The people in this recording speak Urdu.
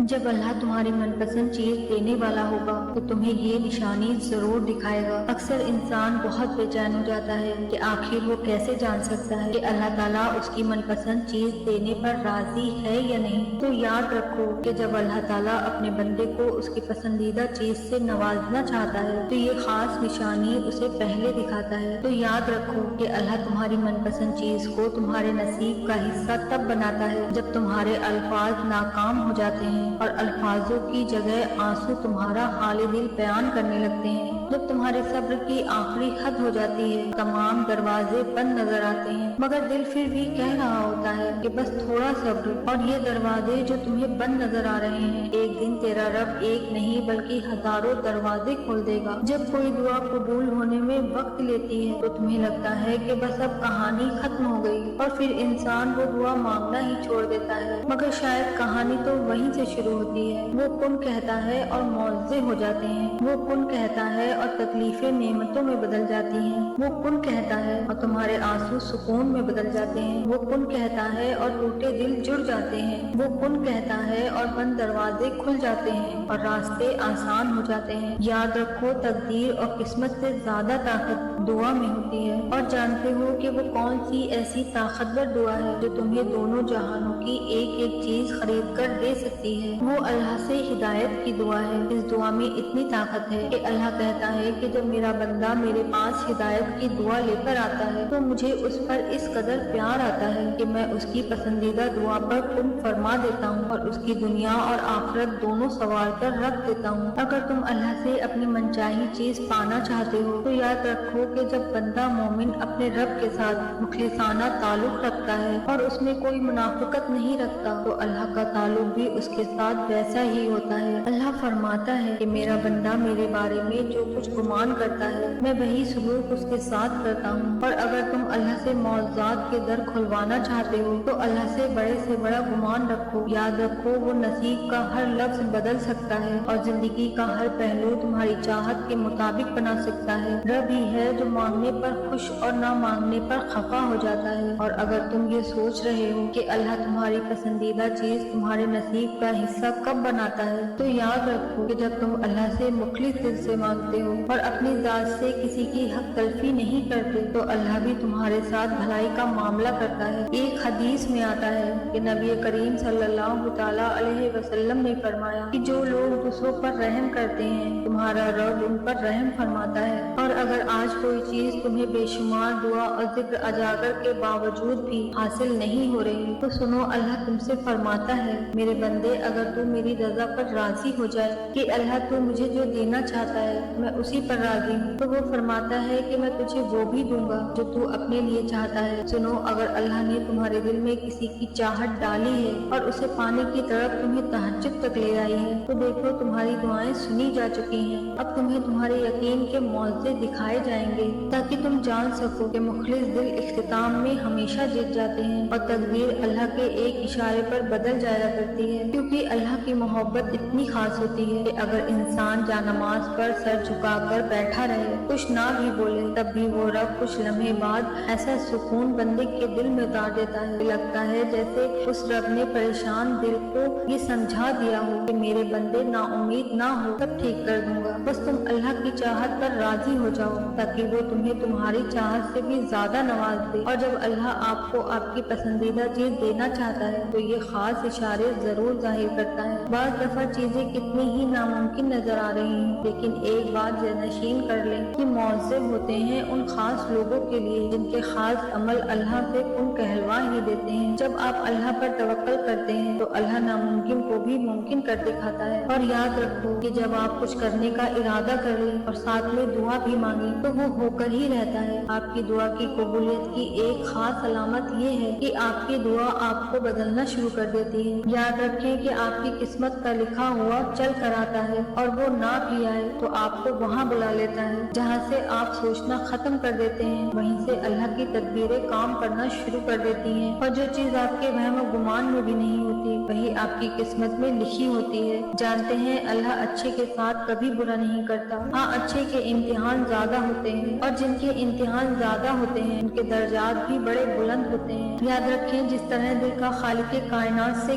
جب اللہ تمہاری من پسند چیز دینے والا ہوگا تو تمہیں یہ نشانی ضرور دکھائے گا۔ اکثر انسان بہت بے چین ہو جاتا ہے کہ آخر وہ کیسے جان سکتا ہے کہ اللہ تعالیٰ اس کی من پسند چیز دینے پر راضی ہے یا نہیں۔ تو یاد رکھو کہ جب اللہ تعالیٰ اپنے بندے کو اس کی پسندیدہ چیز سے نوازنا چاہتا ہے تو یہ خاص نشانی اسے پہلے دکھاتا ہے۔ تو یاد رکھو کہ اللہ تمہاری من پسند چیز کو تمہارے نصیب کا حصہ تب بناتا ہے جب تمہارے الفاظ ناکام ہو جاتے ہیں اور الفاظوں کی جگہ آنسو تمہارا حال دل بیان کرنے لگتے ہیں۔ جب تمہارے صبر کی آخری حد ہو جاتی ہے، تمام دروازے بند نظر آتے ہیں، مگر دل پھر بھی کہہ رہا ہوتا ہے کہ بس تھوڑا صبر، اور یہ دروازے جو تمہیں بند نظر آ رہے ہیں ایک دن تیرا رب ایک نہیں بلکہ ہزاروں دروازے کھول دے گا۔ جب کوئی دعا قبول ہونے میں وقت لیتی ہے تو تمہیں لگتا ہے کہ بس اب کہانی ختم ہو گئی اور پھر انسان وہ دعا مانگنا ہی چھوڑ دیتا ہے، مگر شاید کہانی تو وہیں سے شروع ہوتی ہے۔ وہ کن کہتا ہے اور معجزے ہو جاتے ہیں، وہ کن کہتا ہے اور تکلیفیں نعمتوں میں بدل جاتی ہیں، وہ کن کہتا ہے اور تمہارے آنسو سکون میں بدل جاتے ہیں، وہ کن کہتا ہے اور ٹوٹے دل جڑ جاتے ہیں، وہ کن کہتا ہے اور بند دروازے کھل جاتے ہیں اور راستے آسان ہو جاتے ہیں۔ یاد رکھو تقدیر اور قسمت سے زیادہ طاقت دعا میں ہوتی ہے، اور جانتے ہو کہ وہ کون سی ایسی طاقتور دعا ہے جو تمہیں دونوں جہانوں کی ایک ایک چیز خرید کر دے سکتی ہے۔ وہ اللہ سے ہدایت کی دعا ہے۔ اس دعا میں اتنی طاقت ہے کہ اللہ کہتا ہے کہ جب میرا بندہ میرے پاس ہدایت کی دعا لے کر آتا ہے تو مجھے اس پر اس قدر پیار آتا ہے کہ میں اس کی پسندیدہ دعا پر کن فرما دیتا ہوں اور اس کی دنیا اور آخرت دونوں سنوار کر رکھ دیتا ہوں۔ اگر تم اللہ سے اپنی منچاہی چیز پانا چاہتے ہو تو یاد رکھو کہ جب بندہ مومن اپنے رب کے ساتھ مخلصانہ تعلق رکھتا ہے اور اس میں کوئی منافقت نہیں رکھتا تو اللہ کا تعلق بھی اس کے ساتھ ویسا ہی ہوتا ہے۔ اللہ فرماتا ہے کہ میرا بندہ میرے بارے میں جو کچھ گمان کرتا ہے میں وہی سلوک اس کے ساتھ کرتا ہوں، اور اگر تم اللہ سے معجزات کے در کھلوانا چاہتے ہو تو اللہ سے بڑا گمان رکھو۔ یاد رکھو وہ نصیب کا ہر لفظ بدل سکتا ہے اور زندگی کا ہر پہلو تمہاری چاہت کے مطابق بنا سکتا ہے۔ رب ہی ہے جو مانگنے پر خوش اور نہ مانگنے پر خفا ہو جاتا ہے، اور اگر تم یہ سوچ رہے ہو کہ اللہ تمہاری پسندیدہ چیز تمہارے نصیب کا حصہ کب بناتا ہے تو یاد رکھو کہ جب تم اللہ سے مخلص دل سے مانگتے ہو اور اپنی ذات سے کسی کی حق تلفی نہیں کرتے تو اللہ بھی تمہارے ساتھ بھلائی کا معاملہ کرتا ہے۔ ایک حدیث میں آتا ہے کہ نبی کریم صلی اللہ تعالیٰ علیہ وسلم نے فرمایا کہ جو لوگ دوسروں پر رحم کرتے ہیں تمہارا رب ان پر رحم فرماتا ہے، اور اگر آج کوئی چیز تمہیں بے شمار دعا اور ذکر اجاگر کے باوجود بھی حاصل نہیں ہو رہی تو سنو اللہ تم سے فرماتا ہے میرے بندے اگر تو میری رضا پر راضی ہو جائے کہ اللہ تو مجھے جو دینا چاہتا ہے میں اسی پر راضی ہوں تو وہ فرماتا ہے کہ میں تجھے وہ بھی دوں گا جو تو اپنے لیے چاہتا ہے۔ سنو اگر اللہ نے تمہارے دل میں کسی کی چاہت ڈالی ہے اور اسے پانے کی طرف تمہیں تہجد تک لے آئی ہے تو دیکھو تمہاری دعائیں سنی جا چکی ہیں، اب تمہیں تمہارے یقین کے معجزے دکھائے جائیں گے تاکہ تم جان سکو کہ مخلص دل اختتام میں ہمیشہ جیت جاتے ہیں اور تقدیر اللہ کے ایک اشارے پر بدل جایا کرتی ہے، کیونکہ اللہ کی محبت اتنی خاص ہوتی ہے کہ اگر انسان جانماز پر سر جھکا کر بیٹھا رہے کچھ نہ بھی بولے تب بھی وہ رب کچھ لمحے بعد ایسا سکون بندے کے دل میں اتار دیتا ہے، لگتا ہے جیسے اس رب نے پریشان دل کو یہ سمجھا دیا ہو کہ میرے بندے نا امید نہ ہو سب ٹھیک کر دوں گا، بس تم اللہ کی چاہت پر راضی ہو جاؤ تاکہ وہ تمہیں تمہاری چاہت سے بھی زیادہ نواز دے۔ اور جب اللہ آپ کو آپ کی پسندیدہ چیز دینا چاہتا ہے تو یہ خاص اشارے ضرور ظاہر کرتا ہے۔ بعض دفعہ چیزیں کتنی ہی ناممکن نظر آ رہی ہیں لیکن ایک بات ذہنشین کر لیں کہ معجزے ہوتے ہیں ان خاص لوگوں کے لیے جن کے خاص عمل اللہ سے کن کہلوا ہی دیتے ہیں۔ جب آپ اللہ پر توکل کرتے ہیں تو اللہ ناممکن کو بھی ممکن کر دکھاتا ہے، اور یاد رکھو کہ جب آپ کچھ کرنے کا ارادہ کر لیں اور ساتھ میں دعا بھی مانگیں تو وہ ہو کر ہی رہتا ہے۔ آپ کی دعا کی قبولیت کی ایک خاص علامت یہ ہے کہ آپ کی دعا آپ کو بدلنا شروع کر دیتی ہے۔ یاد رکھیں کہ آپ کی قسمت کا لکھا ہوا چل کر آتا ہے اور وہ نہ بھی آئے تو آپ کو وہاں بلا لیتا ہے جہاں سے آپ سوچنا ختم کر دیتے ہیں، وہیں سے اللہ کی تدبیریں کام کرنا شروع کر دیتی ہیں، اور جو چیز آپ کے وہم و گمان میں بھی نہیں ہوتی وہی آپ کی قسمت میں لکھی ہوتی ہے۔ جانتے ہیں اللہ اچھے کے ساتھ کبھی برا نہیں کرتا، ہاں اچھے کے امتحان زیادہ ہوتے ہیں اور جن کے امتحان زیادہ ہوتے ہیں ان کے درجات بھی بڑے بلند ہوتے ہیں۔ یاد رکھیں جس طرح دل کا خالق کائنات سے